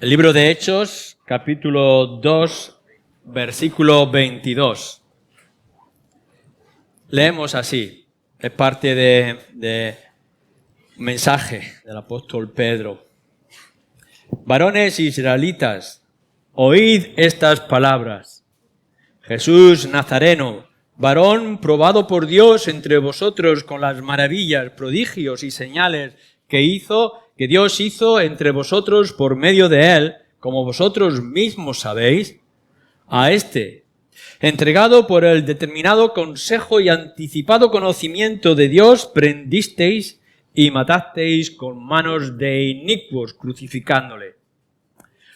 El libro de Hechos, capítulo 2, versículo 22. Leemos así, es parte de mensaje del apóstol Pedro. Varones israelitas, oíd estas palabras. Jesús Nazareno, varón probado por Dios entre vosotros con las maravillas, prodigios y señales que Dios hizo entre vosotros por medio de él, como vosotros mismos sabéis, a este, entregado por el determinado consejo y anticipado conocimiento de Dios, prendisteis y matasteis con manos de inicuos, crucificándole,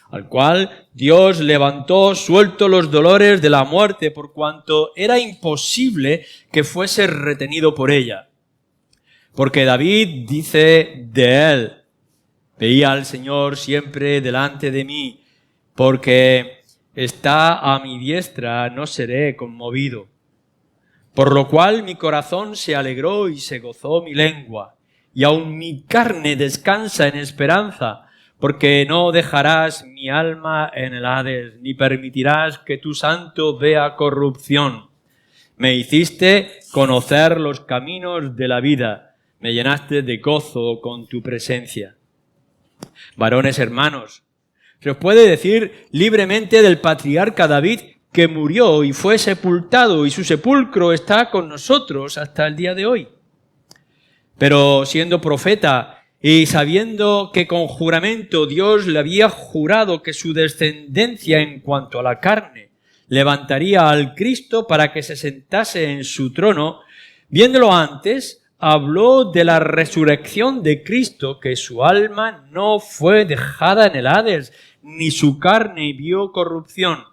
al cual Dios levantó suelto los dolores de la muerte, por cuanto era imposible que fuese retenido por ella. Porque David dice de él: veía al Señor siempre delante de mí, porque está a mi diestra, no seré conmovido. Por lo cual mi corazón se alegró y se gozó mi lengua, y aun mi carne descansa en esperanza, porque no dejarás mi alma en el Hades, ni permitirás que tu santo vea corrupción. Me hiciste conocer los caminos de la vida, me llenaste de gozo con tu presencia. Varones hermanos, se os puede decir libremente del patriarca David, que murió y fue sepultado, y su sepulcro está con nosotros hasta el día de hoy. Pero siendo profeta y sabiendo que con juramento Dios le había jurado que su descendencia en cuanto a la carne levantaría al Cristo para que se sentase en su trono, viéndolo antes, habló de la resurrección de Cristo, que su alma no fue dejada en el Hades, ni su carne vio corrupción.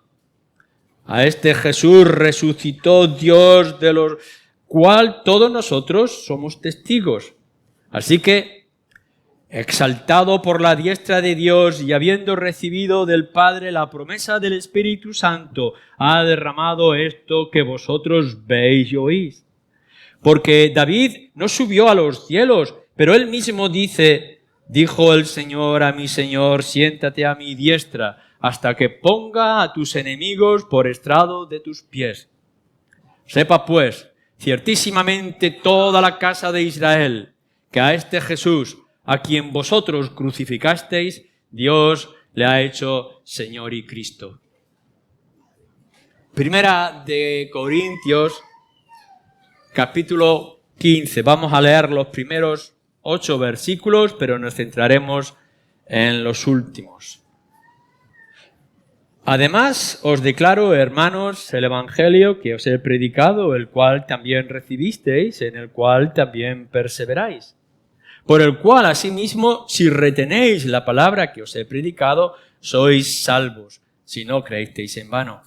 A este Jesús resucitó Dios, de lo cual todos nosotros somos testigos. Así que, exaltado por la diestra de Dios y habiendo recibido del Padre la promesa del Espíritu Santo, ha derramado esto que vosotros veis y oís. Porque David no subió a los cielos, pero él mismo dice: dijo el Señor a mi Señor, siéntate a mi diestra, hasta que ponga a tus enemigos por estrado de tus pies. Sepa pues, ciertísimamente toda la casa de Israel, que a este Jesús, a quien vosotros crucificasteis, Dios le ha hecho Señor y Cristo. Primera de Corintios, capítulo 15. Vamos a leer los primeros 8 versículos, pero nos centraremos en los últimos. Además, os declaro, hermanos, el evangelio que os he predicado, el cual también recibisteis, en el cual también perseveráis. Por el cual, asimismo, si retenéis la palabra que os he predicado, sois salvos, si no creísteis en vano.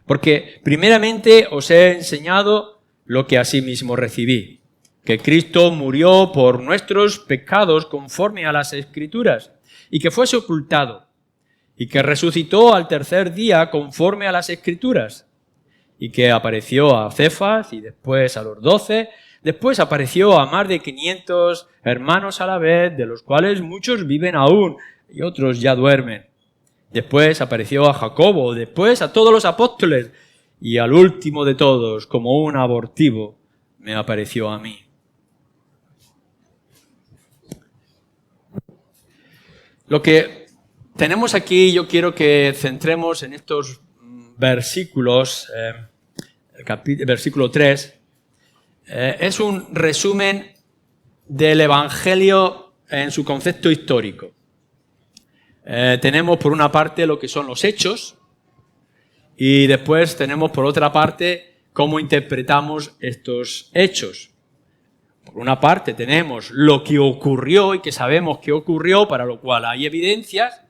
Porque primeramente os he enseñado lo que asimismo recibí, que Cristo murió por nuestros pecados conforme a las Escrituras, y que fue sepultado, y que resucitó al tercer día conforme a las Escrituras, y que apareció a Cefas y después a los 12, después apareció a más de 500 hermanos a la vez, de los cuales muchos viven aún y otros ya duermen. Después apareció a Jacobo, después a todos los apóstoles, y al último de todos, como un abortivo, me apareció a mí. Lo que tenemos aquí, yo quiero que centremos en estos versículos, el versículo 3, es un resumen del Evangelio en su concepto histórico. Tenemos por una parte lo que son los hechos, y después tenemos por otra parte cómo interpretamos estos hechos. Por una parte tenemos lo que ocurrió y que sabemos que ocurrió, para lo cual hay evidencias.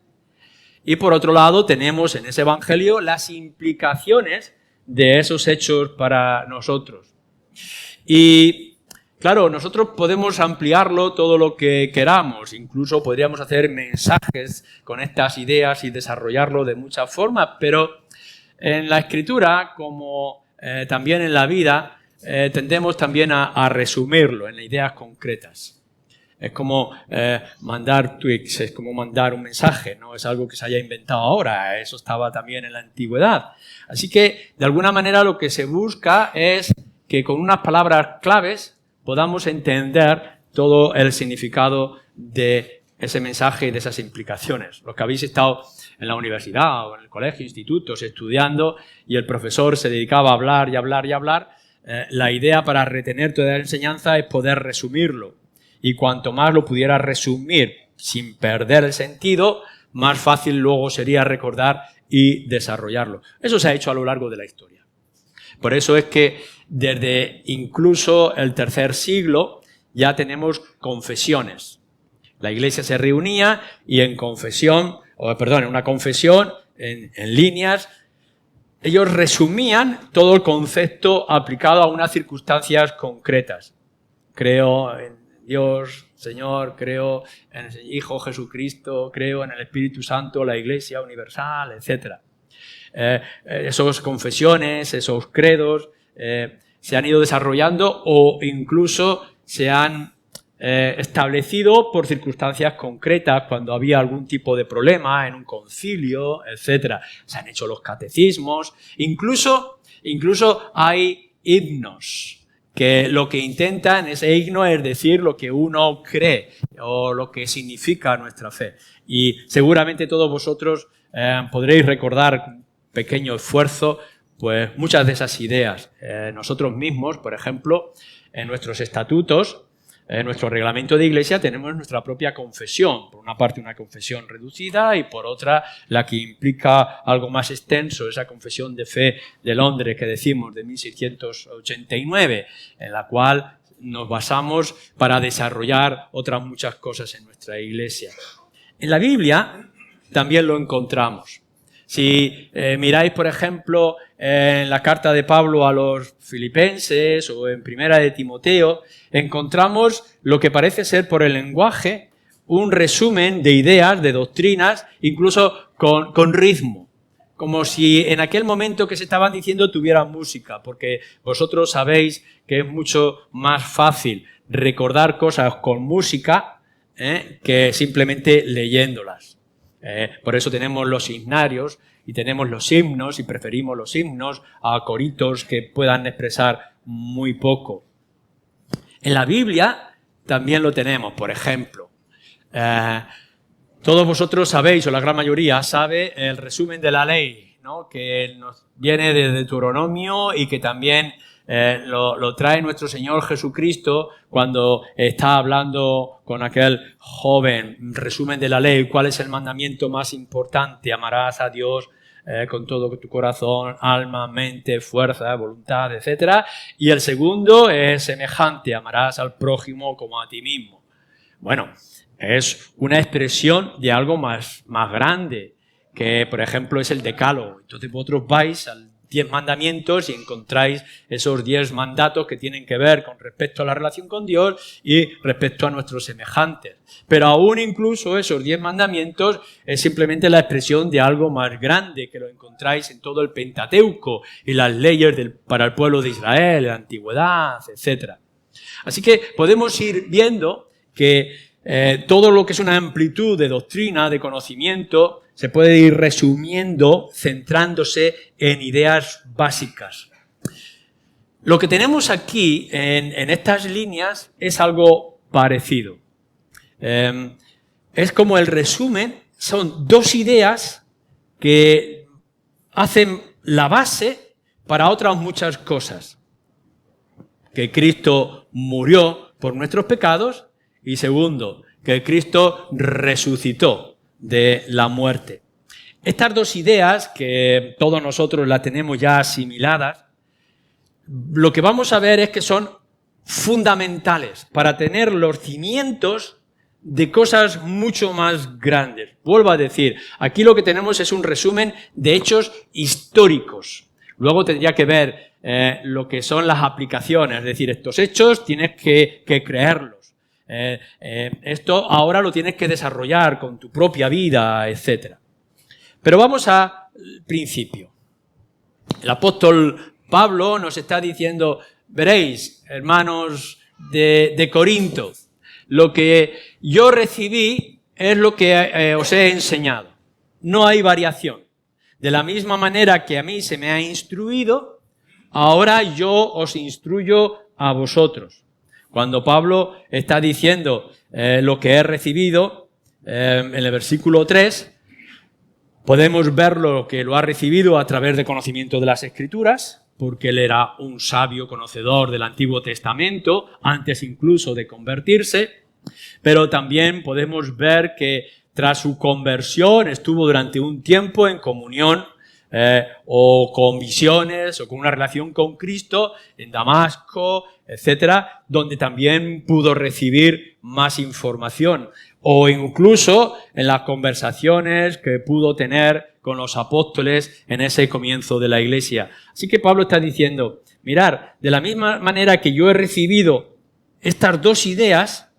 Y por otro lado tenemos en ese evangelio las implicaciones de esos hechos para nosotros. Y claro, nosotros podemos ampliarlo todo lo que queramos. Incluso podríamos hacer mensajes con estas ideas y desarrollarlo de muchas formas, pero en la Escritura, como también en la vida, tendemos también a resumirlo en ideas concretas. Es como mandar tweets, es como mandar un mensaje, no es algo que se haya inventado ahora, eso estaba también en la antigüedad. Así que, de alguna manera, lo que se busca es que con unas palabras claves podamos entender todo el significado de ese mensaje y de esas implicaciones. Los que habéis estado en la universidad o en el colegio, institutos, estudiando, y el profesor se dedicaba a hablar y hablar y hablar, la idea para retener toda la enseñanza es poder resumirlo. Y cuanto más lo pudiera resumir sin perder el sentido, más fácil luego sería recordar y desarrollarlo. Eso se ha hecho a lo largo de la historia. Por eso es que desde incluso el tercer siglo ya tenemos confesiones. La Iglesia se reunía y en una confesión en líneas, ellos resumían todo el concepto aplicado a unas circunstancias concretas. Creo en Dios, Señor, creo en el Hijo Jesucristo, creo en el Espíritu Santo, la Iglesia universal, etc. Esas confesiones, esos credos se han ido desarrollando o incluso se han establecido por circunstancias concretas cuando había algún tipo de problema en un concilio, etc. Se han hecho los catecismos, incluso hay himnos que lo que intentan ese himno es decir lo que uno cree o lo que significa nuestra fe. Y seguramente todos vosotros podréis recordar con pequeño esfuerzo pues muchas de esas ideas. Nosotros mismos, por ejemplo, en nuestros estatutos, en nuestro reglamento de iglesia tenemos nuestra propia confesión. Por una parte una confesión reducida y por otra la que implica algo más extenso, esa confesión de fe de Londres que decimos de 1689, en la cual nos basamos para desarrollar otras muchas cosas en nuestra iglesia. En la Biblia también lo encontramos. Si miráis, por ejemplo, en la carta de Pablo a los filipenses o en primera de Timoteo, encontramos lo que parece ser por el lenguaje un resumen de ideas, de doctrinas, incluso con ritmo. Como si en aquel momento que se estaban diciendo tuviera música, porque vosotros sabéis que es mucho más fácil recordar cosas con música que simplemente leyéndolas. Por eso tenemos los himnarios y tenemos los himnos y preferimos los himnos a coritos que puedan expresar muy poco. En la Biblia también lo tenemos, por ejemplo. Todos vosotros sabéis, o la gran mayoría sabe, el resumen de la ley, ¿no? Que nos viene de Deuteronomio y que también lo trae nuestro Señor Jesucristo cuando está hablando con aquel joven. Resumen de la ley, ¿cuál es el mandamiento más importante? Amarás a Dios con todo tu corazón, alma, mente, fuerza, voluntad, etc. Y el segundo es semejante, amarás al prójimo como a ti mismo. Bueno, es una expresión de algo más grande, que por ejemplo es el decálogo. Entonces vosotros vais al 10 mandamientos y encontráis esos 10 mandatos que tienen que ver con respecto a la relación con Dios y respecto a nuestros semejantes. Pero aún incluso esos 10 mandamientos es simplemente la expresión de algo más grande que lo encontráis en todo el Pentateuco y las leyes para el pueblo de Israel, la antigüedad, etc. Así que podemos ir viendo que todo lo que es una amplitud de doctrina, de conocimiento, se puede ir resumiendo, centrándose en ideas básicas. Lo que tenemos aquí en estas líneas es algo parecido. Es como el resumen, son dos ideas que hacen la base para otras muchas cosas. Que Cristo murió por nuestros pecados y segundo, que Cristo resucitó de la muerte. Estas dos ideas, que todos nosotros las tenemos ya asimiladas, lo que vamos a ver es que son fundamentales para tener los cimientos de cosas mucho más grandes. Vuelvo a decir, aquí lo que tenemos es un resumen de hechos históricos. Luego tendría que ver lo que son las aplicaciones, es decir, estos hechos tienes que creerlos. Esto ahora lo tienes que desarrollar con tu propia vida, etc. Pero vamos al principio. El apóstol Pablo nos está diciendo, veréis, hermanos de Corinto, lo que yo recibí es lo que os he enseñado. No hay variación. De la misma manera que a mí se me ha instruido, ahora yo os instruyo a vosotros. Cuando Pablo está diciendo lo que he recibido, en el versículo 3, podemos ver lo que lo ha recibido a través de conocimiento de las Escrituras, porque él era un sabio conocedor del Antiguo Testamento, antes incluso de convertirse, pero también podemos ver que tras su conversión estuvo durante un tiempo en comunión o con visiones o con una relación con Cristo en Damasco, etcétera, donde también pudo recibir más información, o incluso en las conversaciones que pudo tener con los apóstoles en ese comienzo de la iglesia. Así que Pablo está diciendo, mirad, de la misma manera que yo he recibido estas dos ideas,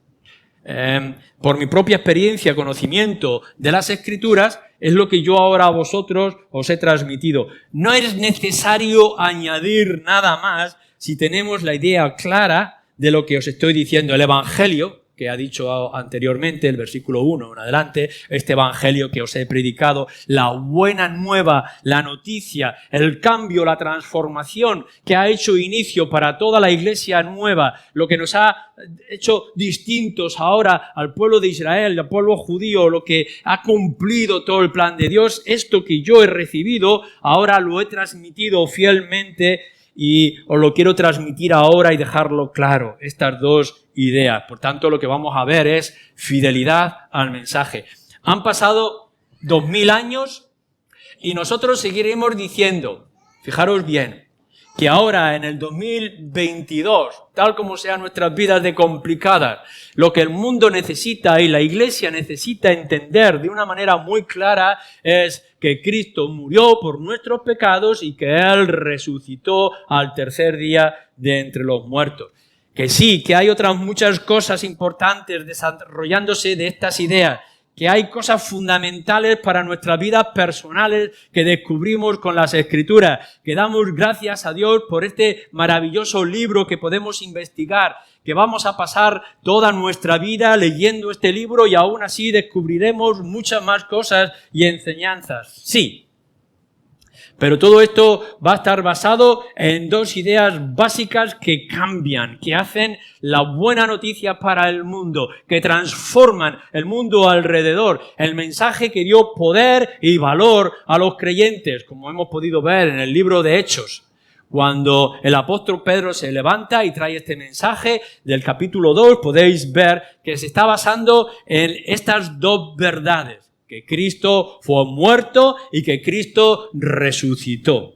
por mi propia experiencia, conocimiento de las Escrituras, es lo que yo ahora a vosotros os he transmitido. No es necesario añadir nada más si tenemos la idea clara de lo que os estoy diciendo. El Evangelio, que ha dicho anteriormente, el versículo 1 en adelante, este Evangelio que os he predicado, la buena nueva, la noticia, el cambio, la transformación que ha hecho inicio para toda la iglesia nueva, lo que nos ha hecho distintos ahora al pueblo de Israel, al pueblo judío, lo que ha cumplido todo el plan de Dios, esto que yo he recibido, ahora lo he transmitido fielmente y os lo quiero transmitir ahora y dejarlo claro, estas dos ideas. Por tanto, lo que vamos a ver es fidelidad al mensaje. Han pasado 2000 años y nosotros seguiremos diciendo, fijaros bien, que ahora en el 2022, tal como sean nuestras vidas de complicadas, lo que el mundo necesita y la Iglesia necesita entender de una manera muy clara es que Cristo murió por nuestros pecados y que Él resucitó al tercer día de entre los muertos. Que sí, que hay otras muchas cosas importantes desarrollándose de estas ideas, que hay cosas fundamentales para nuestras vidas personales que descubrimos con las Escrituras, que damos gracias a Dios por este maravilloso libro que podemos investigar, que vamos a pasar toda nuestra vida leyendo este libro y aún así descubriremos muchas más cosas y enseñanzas. Sí. Pero todo esto va a estar basado en dos ideas básicas que cambian, que hacen la buena noticia para el mundo, que transforman el mundo alrededor. El mensaje que dio poder y valor a los creyentes, como hemos podido ver en el libro de Hechos. Cuando el apóstol Pedro se levanta y trae este mensaje del capítulo 2, podéis ver que se está basando en estas dos verdades. Que Cristo fue muerto y que Cristo resucitó.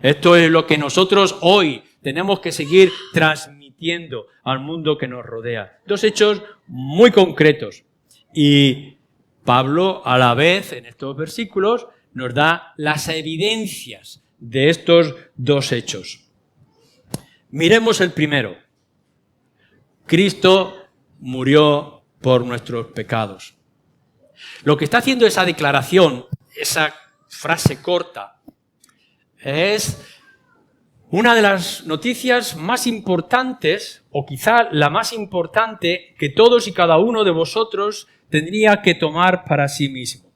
Esto es lo que nosotros hoy tenemos que seguir transmitiendo al mundo que nos rodea. Dos hechos muy concretos. Y Pablo, a la vez, en estos versículos, nos da las evidencias de estos dos hechos. Miremos el primero. Cristo murió por nuestros pecados. Lo que está haciendo esa declaración, esa frase corta, es una de las noticias más importantes, o quizá la más importante, que todos y cada uno de vosotros tendría que tomar para sí mismo.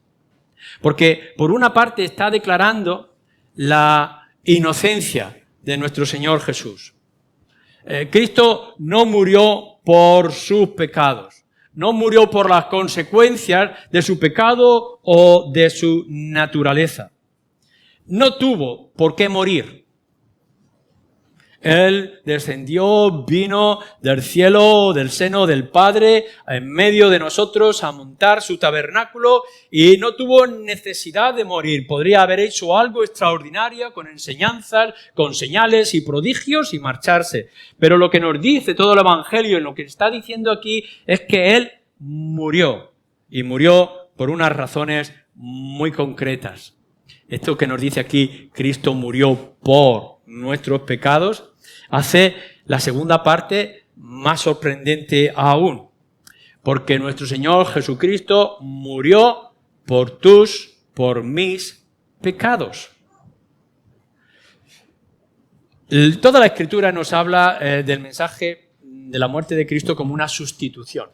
Porque, por una parte, está declarando la inocencia de nuestro Señor Jesús. Cristo no murió por sus pecados. No murió por las consecuencias de su pecado o de su naturaleza. No tuvo por qué morir. Él descendió, vino del cielo, del seno del Padre, en medio de nosotros a montar su tabernáculo y no tuvo necesidad de morir. Podría haber hecho algo extraordinario con enseñanzas, con señales y prodigios y marcharse. Pero lo que nos dice todo el Evangelio y lo que está diciendo aquí es que Él murió y murió por unas razones muy concretas. Esto que nos dice aquí, Cristo murió por nuestros pecados, hace la segunda parte más sorprendente aún, porque nuestro Señor Jesucristo murió por mis pecados. Toda la Escritura nos habla del mensaje de la muerte de Cristo como una sustitución.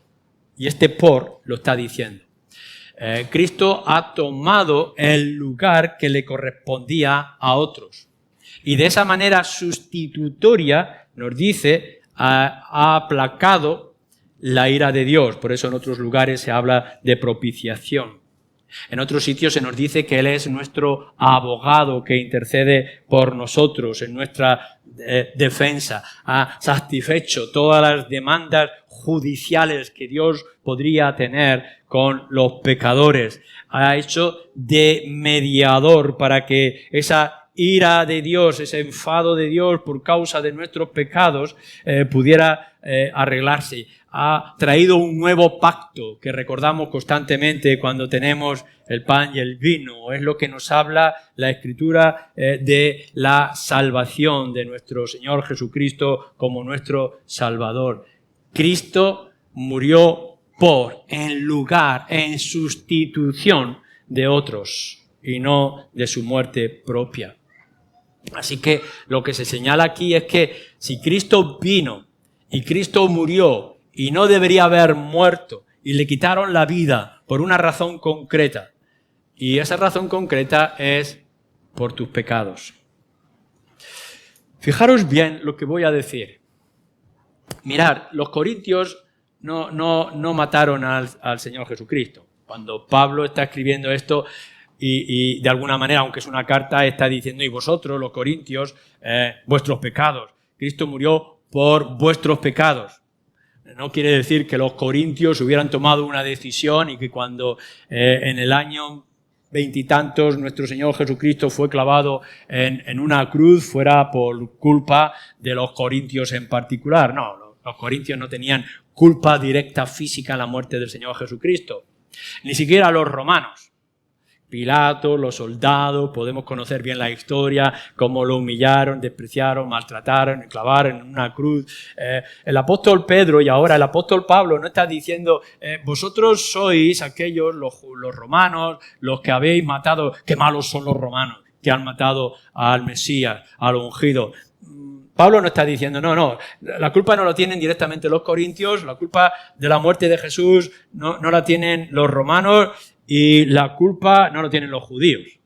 Y este por lo está diciendo. Cristo ha tomado el lugar que le correspondía a otros. Y de esa manera sustitutoria, nos dice, ha aplacado la ira de Dios. Por eso en otros lugares se habla de propiciación. En otros sitios se nos dice que Él es nuestro abogado que intercede por nosotros en nuestra defensa. Ha satisfecho todas las demandas judiciales que Dios podría tener con los pecadores. Ha hecho de mediador para que esa ira de Dios, ese enfado de Dios por causa de nuestros pecados pudiera arreglarse. Ha traído un nuevo pacto que recordamos constantemente cuando tenemos el pan y el vino. Es lo que nos habla la Escritura de la salvación de nuestro Señor Jesucristo como nuestro Salvador. Cristo murió en lugar, en sustitución de otros y no de su muerte propia. Así que lo que se señala aquí es que si Cristo vino y Cristo murió y no debería haber muerto y le quitaron la vida por una razón concreta, y esa razón concreta es por tus pecados. Fijaros bien lo que voy a decir. Mirad, los corintios no mataron al Señor Jesucristo. Cuando Pablo está escribiendo esto, y de alguna manera, aunque es una carta, está diciendo, y vosotros, los corintios, vuestros pecados. Cristo murió por vuestros pecados. No quiere decir que los corintios hubieran tomado una decisión y que cuando en el año veintitantos nuestro Señor Jesucristo fue clavado en una cruz fuera por culpa de los corintios en particular. No, los corintios no tenían culpa directa física en la muerte del Señor Jesucristo. Ni siquiera los romanos. Pilato, los soldados, podemos conocer bien la historia, cómo lo humillaron, despreciaron, maltrataron, clavaron en una cruz. El apóstol Pedro y ahora el apóstol Pablo no está diciendo, vosotros sois aquellos, los romanos, los que habéis matado, qué malos son los romanos, que han matado al Mesías, al ungido. Pablo no está diciendo, no, la culpa no la tienen directamente los corintios, la culpa de la muerte de Jesús no la tienen los romanos, y la culpa no lo tienen los judíos.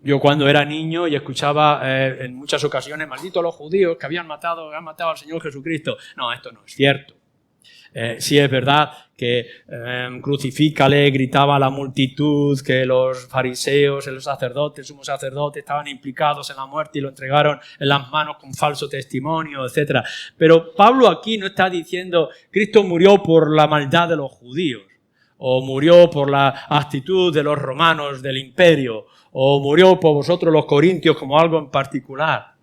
Yo cuando era niño y escuchaba en muchas ocasiones, malditos los judíos que han matado al Señor Jesucristo. No, esto no es cierto. Sí es verdad que crucifícale, gritaba la multitud, que los fariseos, los sacerdotes, sumos sacerdotes estaban implicados en la muerte y lo entregaron en las manos con falso testimonio, etc. Pero Pablo aquí no está diciendo Cristo murió por la maldad de los judíos, o murió por la actitud de los romanos del imperio, o murió por vosotros los corintios como algo en particular.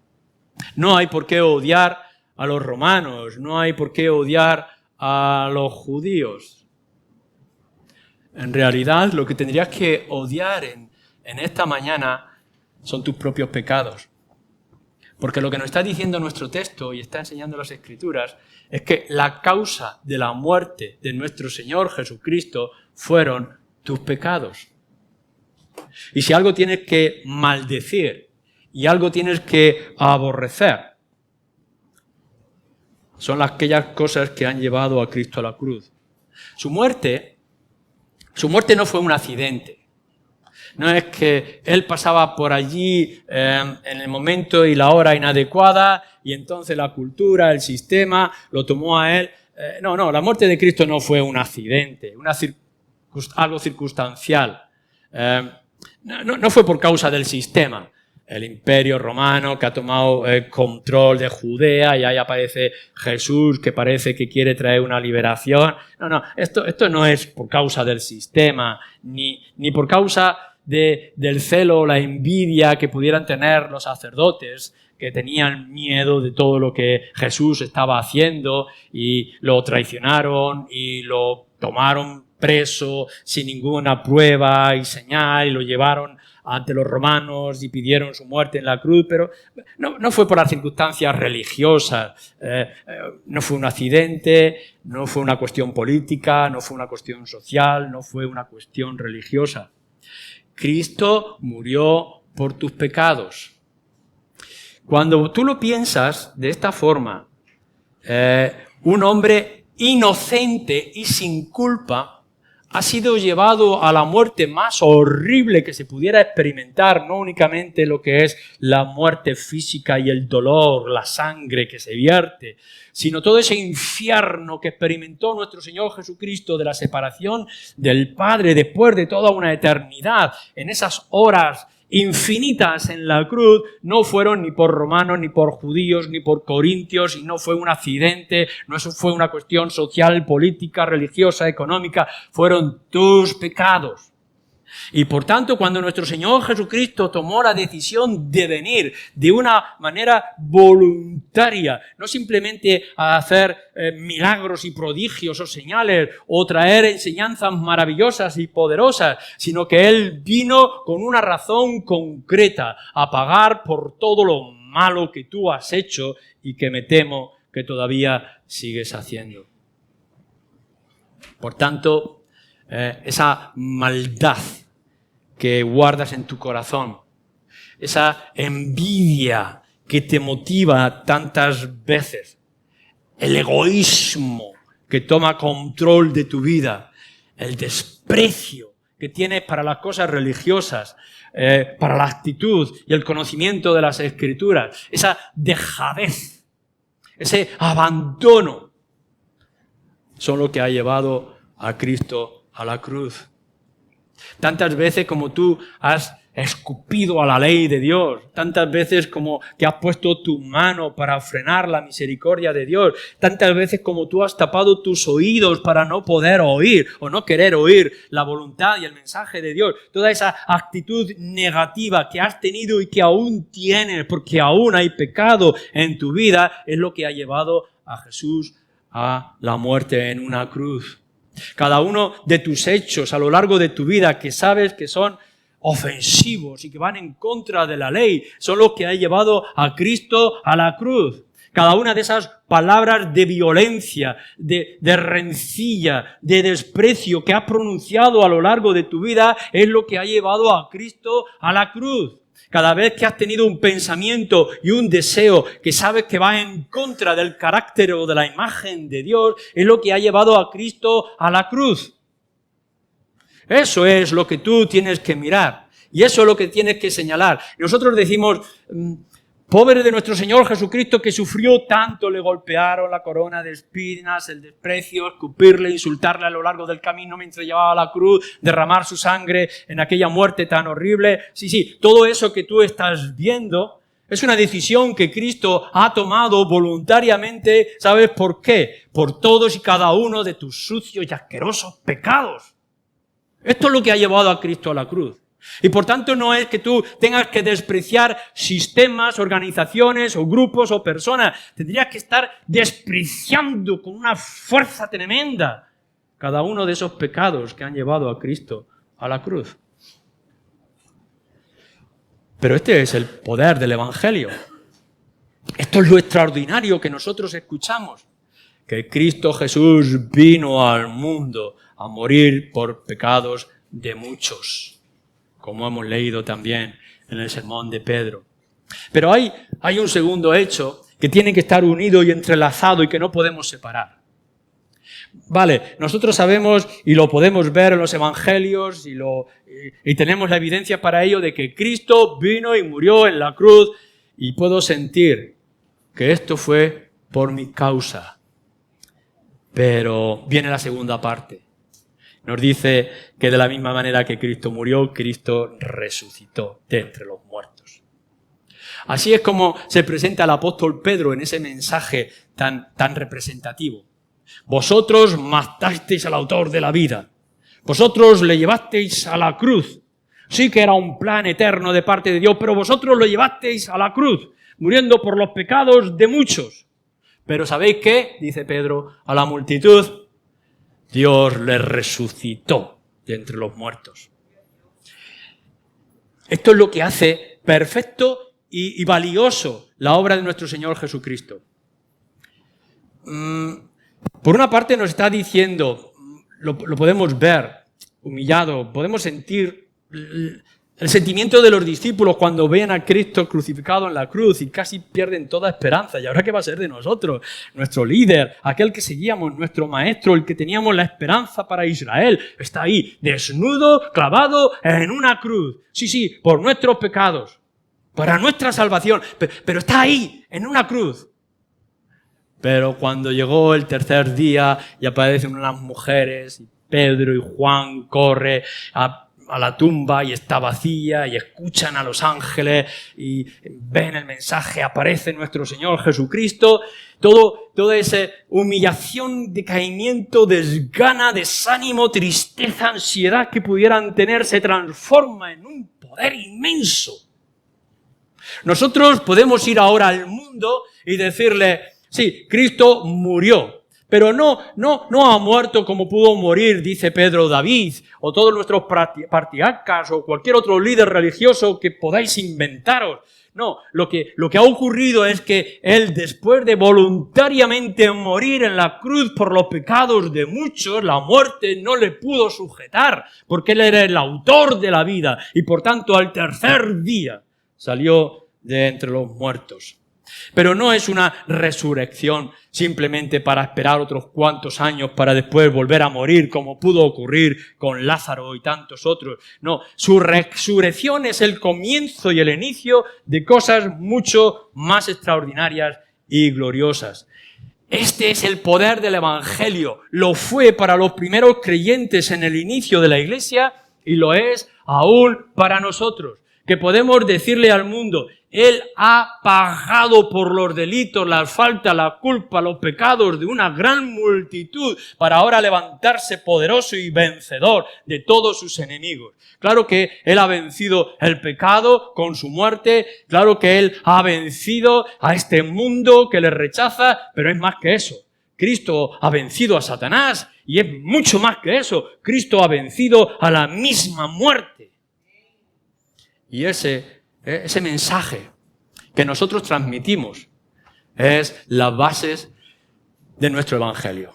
No hay por qué odiar a los romanos, no hay por qué odiar a los judíos. En realidad, lo que tendrías que odiar en esta mañana son tus propios pecados. Porque lo que nos está diciendo nuestro texto y está enseñando las Escrituras es que la causa de la muerte de nuestro Señor Jesucristo fueron tus pecados. Y si algo tienes que maldecir y algo tienes que aborrecer, son aquellas cosas que han llevado a Cristo a la cruz. Su muerte no fue un accidente. No es que Él pasaba por allí en el momento y la hora inadecuada y entonces la cultura, el sistema, lo tomó a Él. No, la muerte de Cristo no fue un accidente, algo circunstancial. No fue por causa del sistema. El imperio romano que ha tomado control de Judea y ahí aparece Jesús que parece que quiere traer una liberación. No, esto no es por causa del sistema, ni por causa del celo o la envidia que pudieran tener los sacerdotes, que tenían miedo de todo lo que Jesús estaba haciendo y lo traicionaron y lo tomaron preso sin ninguna prueba y señal y lo llevaron ante los romanos y pidieron su muerte en la cruz, pero no fue por las circunstancias religiosas, no fue un accidente, no fue una cuestión política, no fue una cuestión social, no fue una cuestión religiosa. Cristo murió por tus pecados. Cuando tú lo piensas de esta forma, un hombre inocente y sin culpa, ha sido llevado a la muerte más horrible que se pudiera experimentar, no únicamente lo que es la muerte física y el dolor, la sangre que se vierte, sino todo ese infierno que experimentó nuestro Señor Jesucristo de la separación del Padre después de toda una eternidad, en esas horas infinitas en la cruz, no fueron ni por romanos, ni por judíos, ni por corintios, y no fue un accidente, no fue una cuestión social, política, religiosa, económica, fueron tus pecados. Y por tanto, cuando nuestro Señor Jesucristo tomó la decisión de venir de una manera voluntaria, no simplemente a hacer milagros y prodigios o señales o traer enseñanzas maravillosas y poderosas, sino que Él vino con una razón concreta, a pagar por todo lo malo que tú has hecho y que me temo que todavía sigues haciendo. Por tanto, esa maldad que guardas en tu corazón, esa envidia que te motiva tantas veces, el egoísmo que toma control de tu vida, el desprecio que tienes para las cosas religiosas, para la actitud y el conocimiento de las Escrituras, esa dejadez, ese abandono, son lo que ha llevado a Cristo a la cruz. Tantas veces como tú has escupido a la ley de Dios, tantas veces como que has puesto tu mano para frenar la misericordia de Dios, tantas veces como tú has tapado tus oídos para no poder oír o no querer oír la voluntad y el mensaje de Dios, toda esa actitud negativa que has tenido y que aún tienes porque aún hay pecado en tu vida, es lo que ha llevado a Jesús a la muerte en una cruz. Cada uno de tus hechos a lo largo de tu vida que sabes que son ofensivos y que van en contra de la ley, son los que ha llevado a Cristo a la cruz. Cada una de esas palabras de violencia, de rencilla, de desprecio que has pronunciado a lo largo de tu vida es lo que ha llevado a Cristo a la cruz. Cada vez que has tenido un pensamiento y un deseo que sabes que va en contra del carácter o de la imagen de Dios, es lo que ha llevado a Cristo a la cruz. Eso es lo que tú tienes que mirar y eso es lo que tienes que señalar. Y nosotros decimos, pobre de nuestro Señor Jesucristo que sufrió tanto, le golpearon la corona de espinas, el desprecio, escupirle, insultarle a lo largo del camino mientras llevaba la cruz, derramar su sangre en aquella muerte tan horrible. Sí, todo eso que tú estás viendo es una decisión que Cristo ha tomado voluntariamente. ¿Sabes por qué? Por todos y cada uno de tus sucios y asquerosos pecados. Esto es lo que ha llevado a Cristo a la cruz. Y por tanto no es que tú tengas que despreciar sistemas, organizaciones o grupos o personas. Tendrías que estar despreciando con una fuerza tremenda cada uno de esos pecados que han llevado a Cristo a la cruz. Pero este es el poder del Evangelio. Esto es lo extraordinario que nosotros escuchamos. Que Cristo Jesús vino al mundo a morir por pecados de muchos, como hemos leído también en el sermón de Pedro. Pero hay un segundo hecho que tiene que estar unido y entrelazado y que no podemos separar. Vale, nosotros sabemos y lo podemos ver en los evangelios y tenemos la evidencia para ello de que Cristo vino y murió en la cruz y puedo sentir que esto fue por mi causa. Pero viene la segunda parte. Nos dice que de la misma manera que Cristo murió, Cristo resucitó de entre los muertos. Así es como se presenta el apóstol Pedro en ese mensaje tan representativo. Vosotros matasteis al autor de la vida. Vosotros le llevasteis a la cruz. Sí que era un plan eterno de parte de Dios, pero vosotros lo llevasteis a la cruz, muriendo por los pecados de muchos. Pero ¿sabéis qué? Dice Pedro a la multitud. Dios le resucitó de entre los muertos. Esto es lo que hace perfecto y valioso la obra de nuestro Señor Jesucristo. Por una parte nos está diciendo, lo podemos ver humillado, podemos sentir El sentimiento de los discípulos cuando ven a Cristo crucificado en la cruz y casi pierden toda esperanza. ¿Y ahora qué va a ser de nosotros? Nuestro líder, aquel que seguíamos, nuestro maestro, el que teníamos la esperanza para Israel, está ahí, desnudo, clavado en una cruz. Sí, por nuestros pecados, para nuestra salvación, pero está ahí, en una cruz. Pero cuando llegó el tercer día y aparecen unas mujeres, y Pedro y Juan corre a la tumba y está vacía y escuchan a los ángeles y ven el mensaje, aparece nuestro Señor Jesucristo, toda esa humillación, decaimiento, desgana, desánimo, tristeza, ansiedad que pudieran tener se transforma en un poder inmenso. Nosotros podemos ir ahora al mundo y decirle, sí, Cristo murió. Pero no ha muerto como pudo morir, dice Pedro, David, o todos nuestros patriarcas, o cualquier otro líder religioso que podáis inventaros. No, lo que ha ocurrido es que Él, después de voluntariamente morir en la cruz por los pecados de muchos, la muerte no le pudo sujetar, porque Él era el autor de la vida, y por tanto al tercer día salió de entre los muertos. Pero no es una resurrección simplemente para esperar otros cuantos años para después volver a morir, como pudo ocurrir con Lázaro y tantos otros. No, su resurrección es el comienzo y el inicio de cosas mucho más extraordinarias y gloriosas. Este es el poder del Evangelio. Lo fue para los primeros creyentes en el inicio de la Iglesia y lo es aún para nosotros, que podemos decirle al mundo, Él ha pagado por los delitos, las faltas, la culpa, los pecados de una gran multitud para ahora levantarse poderoso y vencedor de todos sus enemigos. Claro que Él ha vencido el pecado con su muerte, claro que Él ha vencido a este mundo que le rechaza, pero es más que eso. Cristo ha vencido a Satanás y es mucho más que eso. Cristo ha vencido a la misma muerte. Y ese mensaje que nosotros transmitimos es las bases de nuestro Evangelio,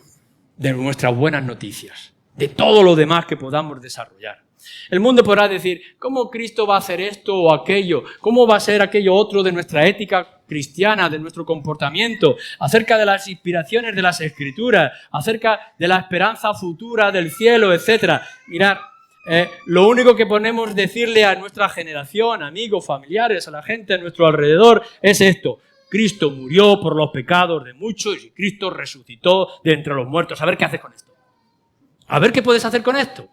de nuestras buenas noticias, de todo lo demás que podamos desarrollar. El mundo podrá decir, ¿cómo Cristo va a hacer esto o aquello? ¿Cómo va a ser aquello otro de nuestra ética cristiana, de nuestro comportamiento? Acerca de las inspiraciones de las Escrituras, acerca de la esperanza futura del cielo, etc. Mirad, lo único que podemos decirle a nuestra generación, amigos, familiares, a la gente a nuestro alrededor, es esto. Cristo murió por los pecados de muchos y Cristo resucitó de entre los muertos. A ver qué haces con esto. A ver qué puedes hacer con esto.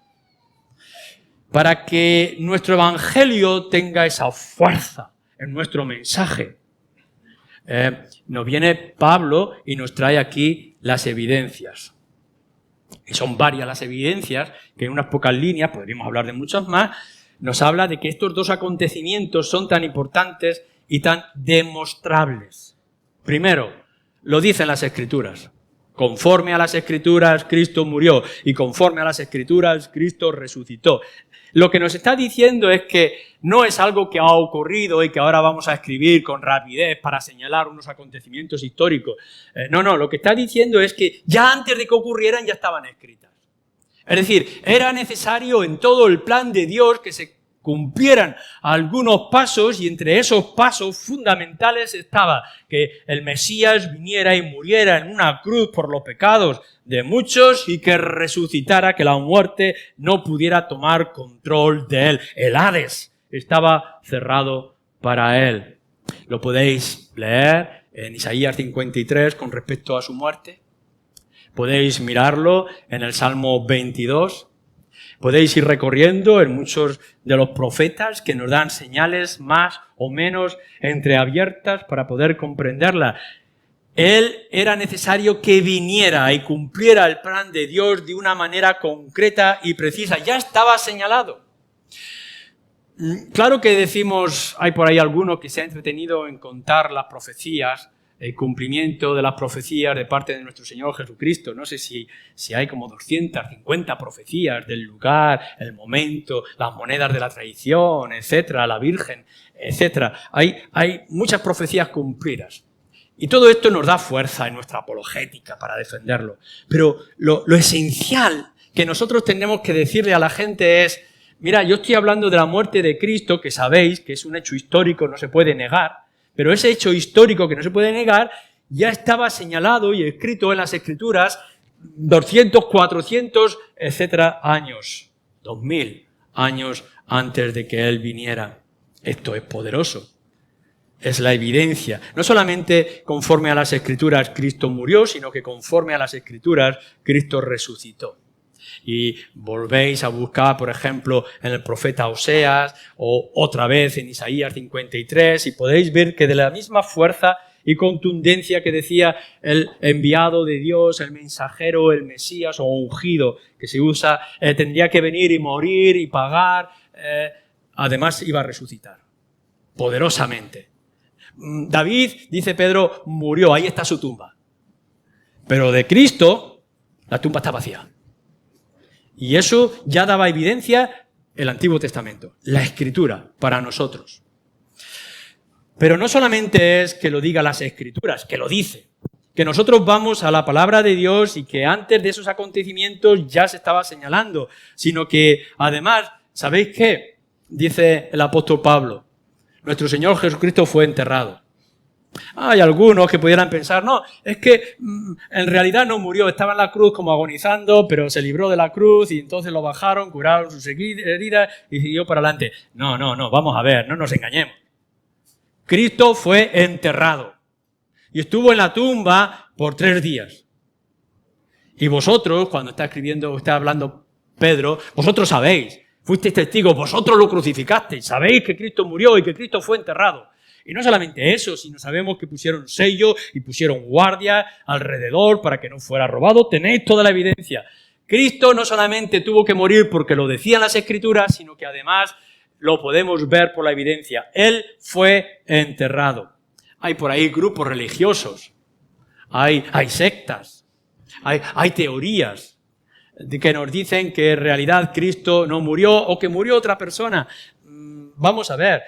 Para que nuestro evangelio tenga esa fuerza en nuestro mensaje. Nos viene Pablo y nos trae aquí las evidencias. Y son varias las evidencias, que en unas pocas líneas, podríamos hablar de muchas más, nos habla de que estos dos acontecimientos son tan importantes y tan demostrables. Primero, lo dicen las Escrituras. Conforme a las Escrituras, Cristo murió, y conforme a las Escrituras, Cristo resucitó. Lo que nos está diciendo es que no es algo que ha ocurrido y que ahora vamos a escribir con rapidez para señalar unos acontecimientos históricos. No, lo que está diciendo es que ya antes de que ocurrieran ya estaban escritas. Es decir, era necesario en todo el plan de Dios que se cumplieran algunos pasos, y entre esos pasos fundamentales estaba que el Mesías viniera y muriera en una cruz por los pecados de muchos y que resucitara, que la muerte no pudiera tomar control de él. El Hades estaba cerrado para él. Lo podéis leer en Isaías 53 con respecto a su muerte. Podéis mirarlo en el Salmo 22. Podéis ir recorriendo en muchos de los profetas que nos dan señales más o menos entreabiertas para poder comprenderla. Él era necesario que viniera y cumpliera el plan de Dios de una manera concreta y precisa. Ya estaba señalado. Claro que decimos, hay por ahí alguno que se ha entretenido en contar las profecías, el cumplimiento de las profecías de parte de nuestro Señor Jesucristo. No sé si hay como 250 profecías del lugar, el momento, las monedas de la traición, etcétera, la Virgen, etcétera. Hay muchas profecías cumplidas. Y todo esto nos da fuerza en nuestra apologética para defenderlo. Pero lo esencial que nosotros tenemos que decirle a la gente es, Mira, yo estoy hablando de la muerte de Cristo, que sabéis que es un hecho histórico, no se puede negar, pero ese hecho histórico que no se puede negar ya estaba señalado y escrito en las Escrituras 200, 400, etcétera, años, 2000 años antes de que Él viniera. Esto es poderoso. Es la evidencia. No solamente conforme a las Escrituras Cristo murió, sino que conforme a las Escrituras Cristo resucitó. Y volvéis a buscar, por ejemplo, en el profeta Oseas o otra vez en Isaías 53 y podéis ver que de la misma fuerza y contundencia que decía el enviado de Dios, el mensajero, el Mesías o ungido que se usa, tendría que venir y morir y pagar, además iba a resucitar poderosamente. David, dice Pedro, murió, ahí está su tumba. Pero de Cristo, la tumba está vacía. Y eso ya daba evidencia el Antiguo Testamento, la Escritura, para nosotros. Pero no solamente es que lo diga las Escrituras, que lo dice, que nosotros vamos a la palabra de Dios y que antes de esos acontecimientos ya se estaba señalando, sino que además, ¿sabéis qué? Dice el apóstol Pablo, nuestro Señor Jesucristo fue enterrado. Hay algunos que pudieran pensar, no, es que en realidad no murió, estaba en la cruz como agonizando, pero se libró de la cruz y entonces lo bajaron, curaron sus heridas y siguió para adelante. No, vamos a ver, no nos engañemos. Cristo fue enterrado y estuvo en la tumba por 3 días. Y vosotros, cuando está hablando Pedro, vosotros sabéis, fuisteis testigos, vosotros lo crucificasteis, sabéis que Cristo murió y que Cristo fue enterrado. Y no solamente eso, sino sabemos que pusieron sello y pusieron guardia alrededor para que no fuera robado. Tenéis toda la evidencia. Cristo no solamente tuvo que morir porque lo decían las Escrituras, sino que además lo podemos ver por la evidencia. Él fue enterrado. Hay por ahí grupos religiosos, hay sectas, hay teorías que nos dicen que en realidad Cristo no murió o que murió otra persona. Vamos a ver.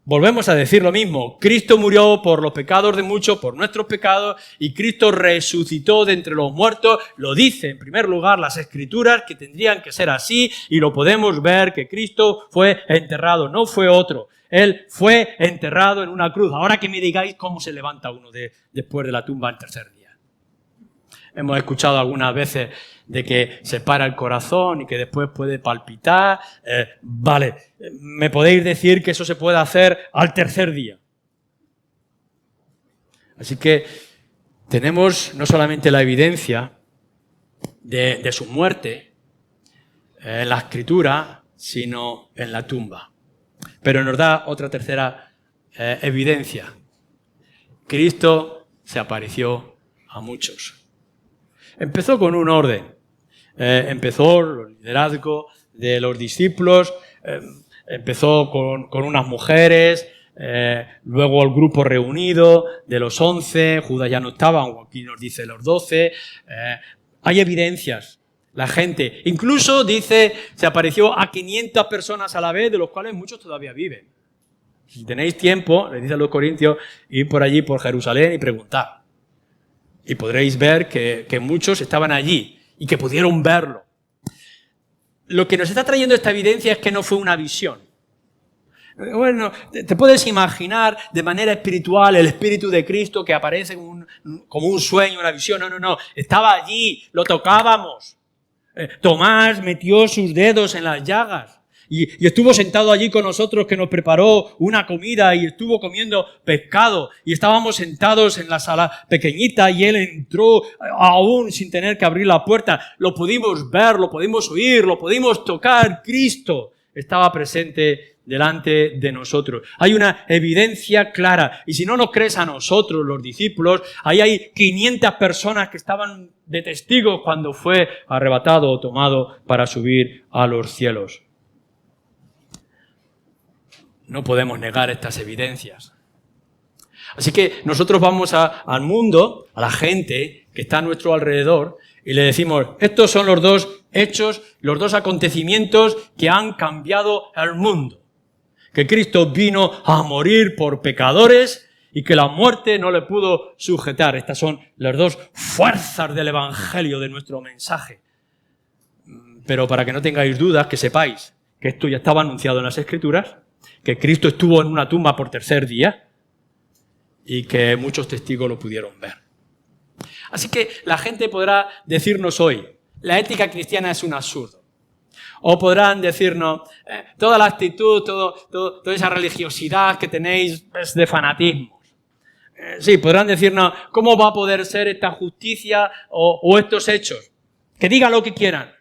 Volvemos a decir lo mismo, Cristo murió por los pecados de muchos, por nuestros pecados, y Cristo resucitó de entre los muertos. Lo dice en primer lugar las Escrituras, que tendrían que ser así, y lo podemos ver que Cristo fue enterrado, no fue otro. Él fue enterrado en una cruz. Ahora que me digáis cómo se levanta uno después de la tumba al tercer día. Hemos escuchado algunas veces de que se para el corazón y que después puede palpitar. Vale, ¿me podéis decir que eso se puede hacer al tercer día? Así que tenemos no solamente la evidencia de su muerte en la Escritura, sino en la tumba. Pero nos da otra tercera evidencia. Cristo se apareció a muchos. Empezó con un orden. Empezó el liderazgo de los discípulos, empezó con unas mujeres, luego el grupo reunido de los 11, Judas ya no estaba, aquí nos dice los 12. Hay evidencias. La gente, incluso dice, se apareció a 500 personas a la vez, de los cuales muchos todavía viven. Si tenéis tiempo, le dice a los corintios, ir por allí, por Jerusalén y preguntar. Y podréis ver que muchos estaban allí y que pudieron verlo. Lo que nos está trayendo esta evidencia es que no fue una visión. Bueno, te puedes imaginar de manera espiritual el Espíritu de Cristo que aparece como un sueño, una visión. No. Estaba allí, lo tocábamos. Tomás metió sus dedos en las llagas. Y estuvo sentado allí con nosotros, que nos preparó una comida y estuvo comiendo pescado. Y estábamos sentados en la sala pequeñita y él entró aún sin tener que abrir la puerta. Lo pudimos ver, lo pudimos oír, lo pudimos tocar. Cristo estaba presente delante de nosotros. Hay una evidencia clara. Y si no nos crees a nosotros, los discípulos, ahí hay 500 personas que estaban de testigos cuando fue arrebatado o tomado para subir a los cielos. No podemos negar estas evidencias. Así que nosotros vamos al mundo, a la gente que está a nuestro alrededor, y le decimos, estos son los dos hechos, los dos acontecimientos que han cambiado el mundo. Que Cristo vino a morir por pecadores y que la muerte no le pudo sujetar. Estas son las dos fuerzas del Evangelio, de nuestro mensaje. Pero para que no tengáis dudas, que sepáis que esto ya estaba anunciado en las Escrituras, que Cristo estuvo en una tumba por tercer día y que muchos testigos lo pudieron ver. Así que la gente podrá decirnos hoy, la ética cristiana es un absurdo. O podrán decirnos, toda la actitud, toda esa religiosidad que tenéis es de fanatismo. Sí, podrán decirnos, ¿cómo va a poder ser esta justicia o estos hechos? Que digan lo que quieran.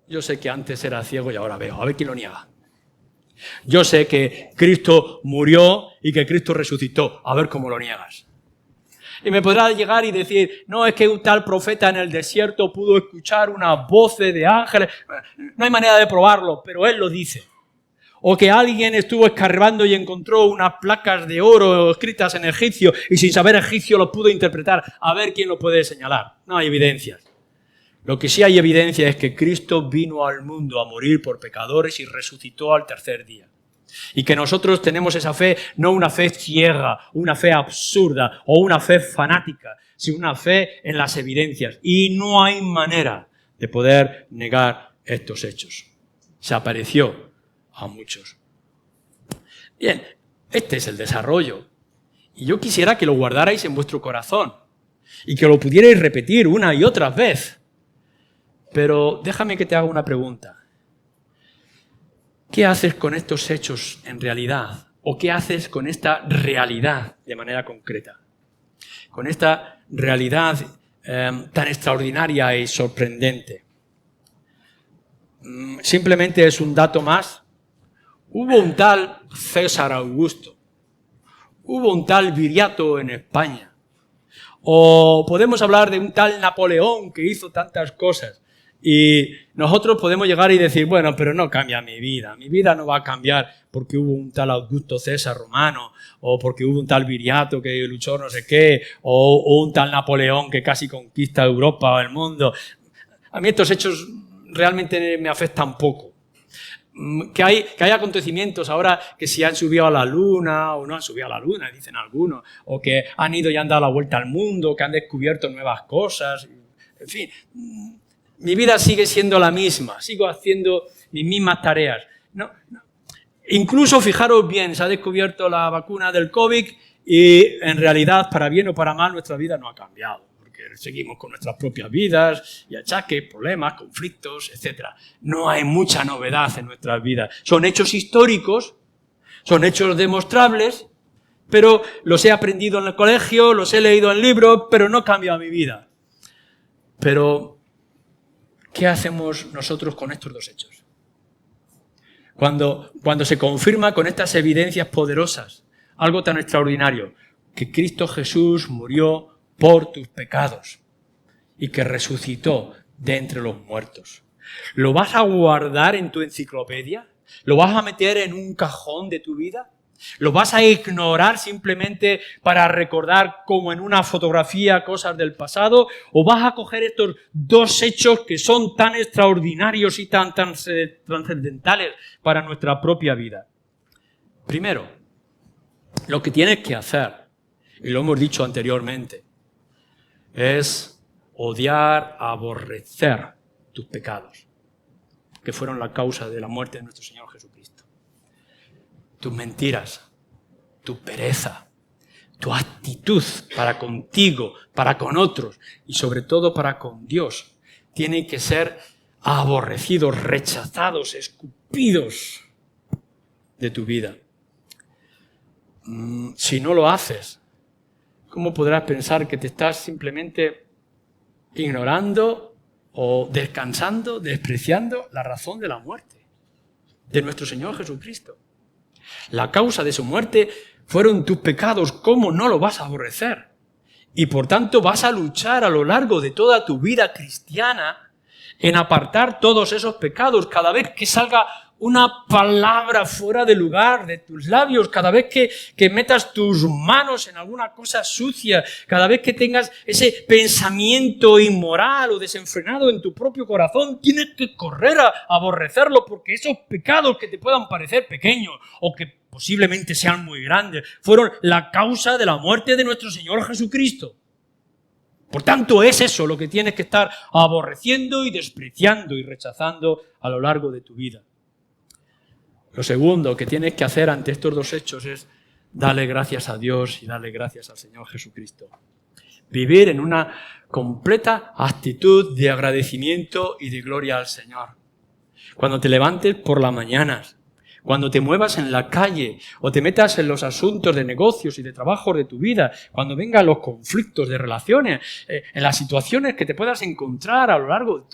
Yo sé que antes era ciego y ahora veo. A ver quién lo niega. Yo sé que Cristo murió y que Cristo resucitó. A ver cómo lo niegas. Y me podrá llegar y decir, no, es que un tal profeta en el desierto pudo escuchar unas voces de ángeles. No hay manera de probarlo, pero él lo dice. O que alguien estuvo escarbando y encontró unas placas de oro escritas en egipcio y sin saber egipcio lo pudo interpretar. A ver quién lo puede señalar. No hay evidencias. Lo que sí hay evidencia es que Cristo vino al mundo a morir por pecadores y resucitó al tercer día. Y que nosotros tenemos esa fe, no una fe ciega, una fe absurda o una fe fanática, sino una fe en las evidencias. Y no hay manera de poder negar estos hechos. Se apareció a muchos. Bien, este es el desarrollo. Y yo quisiera que lo guardarais en vuestro corazón y que lo pudierais repetir una y otra vez. Pero déjame que te haga una pregunta. ¿Qué haces con estos hechos en realidad? ¿O qué haces con esta realidad de manera concreta? Con esta realidad tan extraordinaria y sorprendente. Simplemente es un dato más. Hubo un tal César Augusto. Hubo un tal Viriato en España. O podemos hablar de un tal Napoleón que hizo tantas cosas. Y nosotros podemos llegar y decir, bueno, pero no cambia mi vida no va a cambiar porque hubo un tal Augusto César romano, o porque hubo un tal Viriato que luchó no sé qué, o un tal Napoleón que casi conquista Europa o el mundo. A mí estos hechos realmente me afectan poco. Que hay acontecimientos ahora que si han subido a la luna o no han subido a la luna, dicen algunos, o que han ido y han dado la vuelta al mundo, que han descubierto nuevas cosas, en fin. Mi vida sigue siendo la misma, sigo haciendo mis mismas tareas. No. Incluso, fijaros bien, se ha descubierto la vacuna del COVID y en realidad, para bien o para mal, nuestra vida no ha cambiado, porque seguimos con nuestras propias vidas y achaques, problemas, conflictos, etc. No hay mucha novedad en nuestras vidas. Son hechos históricos, son hechos demostrables, pero los he aprendido en el colegio, los he leído en libros, pero no cambia mi vida. Pero ¿qué hacemos nosotros con estos dos hechos? Cuando se confirma con estas evidencias poderosas, algo tan extraordinario, que Cristo Jesús murió por tus pecados y que resucitó de entre los muertos. ¿Lo vas a guardar en tu enciclopedia? ¿Lo vas a meter en un cajón de tu vida? ¿Lo vas a ignorar simplemente para recordar como en una fotografía cosas del pasado? ¿O vas a coger estos dos hechos que son tan extraordinarios y tan trascendentales para nuestra propia vida? Primero, lo que tienes que hacer, y lo hemos dicho anteriormente, es odiar, aborrecer tus pecados, que fueron la causa de la muerte de nuestro Señor Jesucristo. Tus mentiras, tu pereza, tu actitud para contigo, para con otros y sobre todo para con Dios, tienen que ser aborrecidos, rechazados, escupidos de tu vida. Si no lo haces, ¿cómo podrás pensar que te estás simplemente ignorando o descansando, despreciando la razón de la muerte de nuestro Señor Jesucristo? La causa de su muerte fueron tus pecados. ¿Cómo no lo vas a aborrecer? Y por tanto vas a luchar a lo largo de toda tu vida cristiana en apartar todos esos pecados. Cada vez que salga una palabra fuera de lugar de tus labios, cada vez que metas tus manos en alguna cosa sucia, cada vez que tengas ese pensamiento inmoral o desenfrenado en tu propio corazón, tienes que correr a aborrecerlo, porque esos pecados que te puedan parecer pequeños o que posiblemente sean muy grandes, fueron la causa de la muerte de nuestro Señor Jesucristo. Por tanto, es eso lo que tienes que estar aborreciendo y despreciando y rechazando a lo largo de tu vida. Lo segundo que tienes que hacer ante estos dos hechos es darle gracias a Dios y darle gracias al Señor Jesucristo. Vivir en una completa actitud de agradecimiento y de gloria al Señor. Cuando te levantes por las mañanas, cuando te muevas en la calle o te metas en los asuntos de negocios y de trabajos de tu vida, cuando vengan los conflictos de relaciones, en las situaciones que te puedas encontrar a lo largo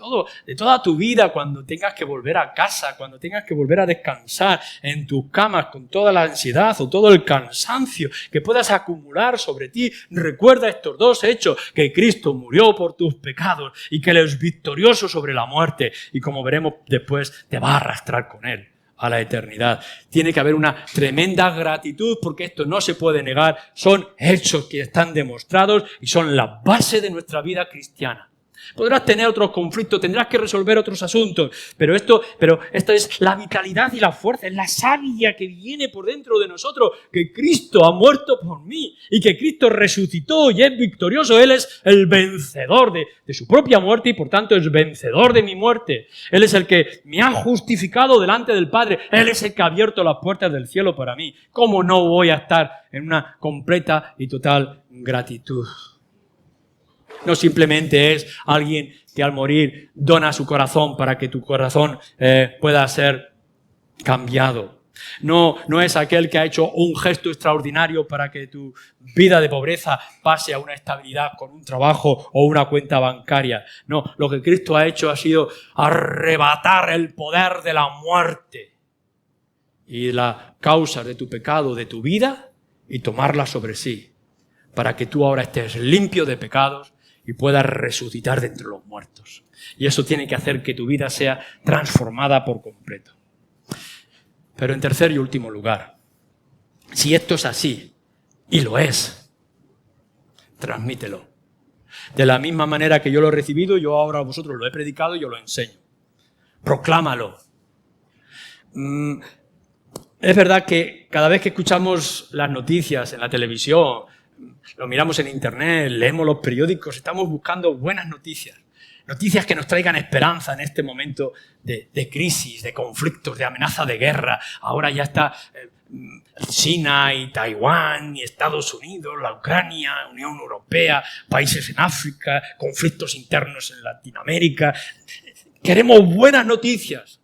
de toda tu vida, cuando tengas que volver a casa, cuando tengas que volver a descansar en tus camas con toda la ansiedad o todo el cansancio que puedas acumular sobre ti, recuerda estos dos hechos, que Cristo murió por tus pecados y que Él es victorioso sobre la muerte y, como veremos después, te va a arrastrar con Él a la eternidad. Tiene que haber una tremenda gratitud porque esto no se puede negar, son hechos que están demostrados y son la base de nuestra vida cristiana. Podrás tener otros conflictos, tendrás que resolver otros asuntos, pero esto es la vitalidad y la fuerza, es la savia que viene por dentro de nosotros, que Cristo ha muerto por mí y que Cristo resucitó y es victorioso. Él es el vencedor de su propia muerte y por tanto es vencedor de mi muerte. Él es el que me ha justificado delante del Padre. Él es el que ha abierto las puertas del cielo para mí. ¿Cómo no voy a estar en una completa y total gratitud? No simplemente es alguien que al morir dona su corazón para que tu corazón pueda ser cambiado. No es aquel que ha hecho un gesto extraordinario para que tu vida de pobreza pase a una estabilidad con un trabajo o una cuenta bancaria. No, lo que Cristo ha hecho ha sido arrebatar el poder de la muerte y las causas de tu pecado, de tu vida, y tomarlas sobre sí, para que tú ahora estés limpio de pecados y puedas resucitar de entre los muertos. Y eso tiene que hacer que tu vida sea transformada por completo. Pero en tercer y último lugar, si esto es así, y lo es, transmítelo. De la misma manera que yo lo he recibido, yo ahora a vosotros lo he predicado y yo lo enseño. Proclámalo. Es verdad que cada vez que escuchamos las noticias en la televisión, lo miramos en internet, leemos los periódicos, estamos buscando buenas noticias. Noticias que nos traigan esperanza en este momento de crisis, de conflictos, de amenaza de guerra. Ahora ya está China y Taiwán y Estados Unidos, la Ucrania, Unión Europea, países en África, conflictos internos en Latinoamérica. Queremos buenas noticias.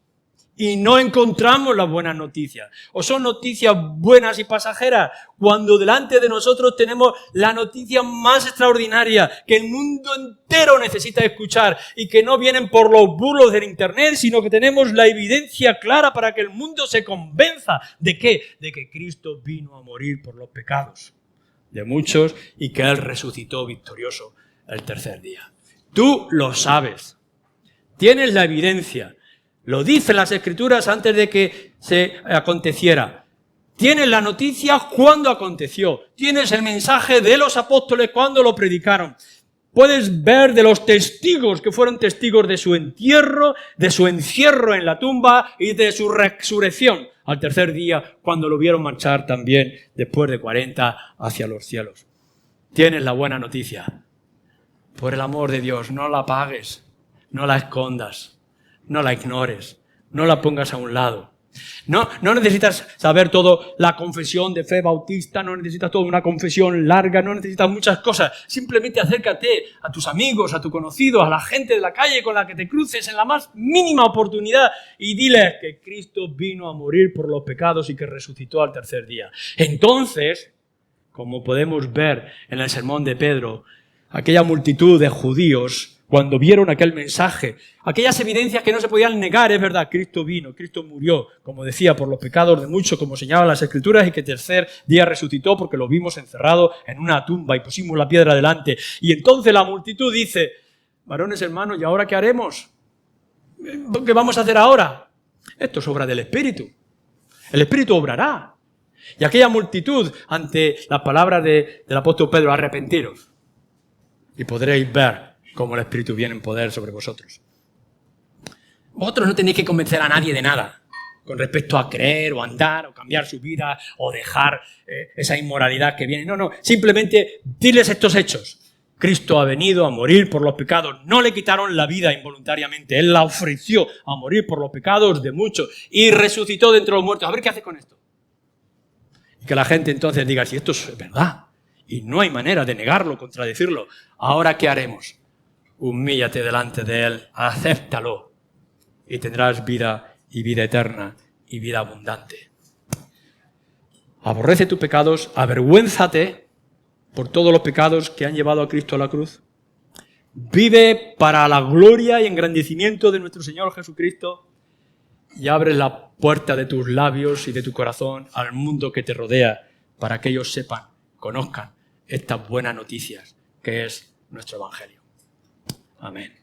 Y no encontramos las buenas noticias. O son noticias buenas y pasajeras, cuando delante de nosotros tenemos la noticia más extraordinaria que el mundo entero necesita escuchar y que no vienen por los bulos del internet, sino que tenemos la evidencia clara para que el mundo se convenza. ¿De qué? De que Cristo vino a morir por los pecados de muchos y que Él resucitó victorioso el tercer día. Tú lo sabes. Tienes la evidencia. Lo dicen las Escrituras antes de que se aconteciera. Tienes la noticia cuando aconteció. Tienes el mensaje de los apóstoles cuando lo predicaron. Puedes ver de los testigos que fueron testigos de su entierro, de su encierro en la tumba y de su resurrección al tercer día, cuando lo vieron marchar también después de 40 hacia los cielos. Tienes la buena noticia. Por el amor de Dios, no la apagues, no la escondas. No la ignores, no la pongas a un lado. No necesitas saber todo la confesión de fe bautista, no necesitas toda una confesión larga, no necesitas muchas cosas. Simplemente acércate a tus amigos, a tus conocidos, a la gente de la calle con la que te cruces en la más mínima oportunidad y diles que Cristo vino a morir por los pecados y que resucitó al tercer día. Entonces, como podemos ver en el sermón de Pedro, aquella multitud de judíos, cuando vieron aquel mensaje, aquellas evidencias que no se podían negar, es verdad, Cristo vino, Cristo murió, como decía, por los pecados de muchos, como señalan las Escrituras, y que tercer día resucitó porque lo vimos encerrado en una tumba y pusimos la piedra delante. Y entonces la multitud dice, varones hermanos, ¿y ahora qué haremos? ¿Qué vamos a hacer ahora? Esto es obra del Espíritu. El Espíritu obrará. Y aquella multitud, ante las palabras del apóstol Pedro, arrepentiros, y podréis ver cómo el Espíritu viene en poder sobre vosotros. Vosotros no tenéis que convencer a nadie de nada con respecto a creer o andar o cambiar su vida o dejar esa inmoralidad que viene. No, simplemente diles estos hechos. Cristo ha venido a morir por los pecados. No le quitaron la vida involuntariamente. Él la ofreció a morir por los pecados de muchos y resucitó de entre los muertos. A ver qué hace con esto. Y que la gente entonces diga, si esto es verdad y no hay manera de negarlo, contradecirlo, ¿ahora qué haremos? Humíllate delante de Él, acéptalo y tendrás vida y vida eterna y vida abundante. Aborrece tus pecados, avergüénzate por todos los pecados que han llevado a Cristo a la cruz. Vive para la gloria y engrandecimiento de nuestro Señor Jesucristo y abre la puerta de tus labios y de tu corazón al mundo que te rodea para que ellos sepan, conozcan estas buenas noticias que es nuestro Evangelio. Amén.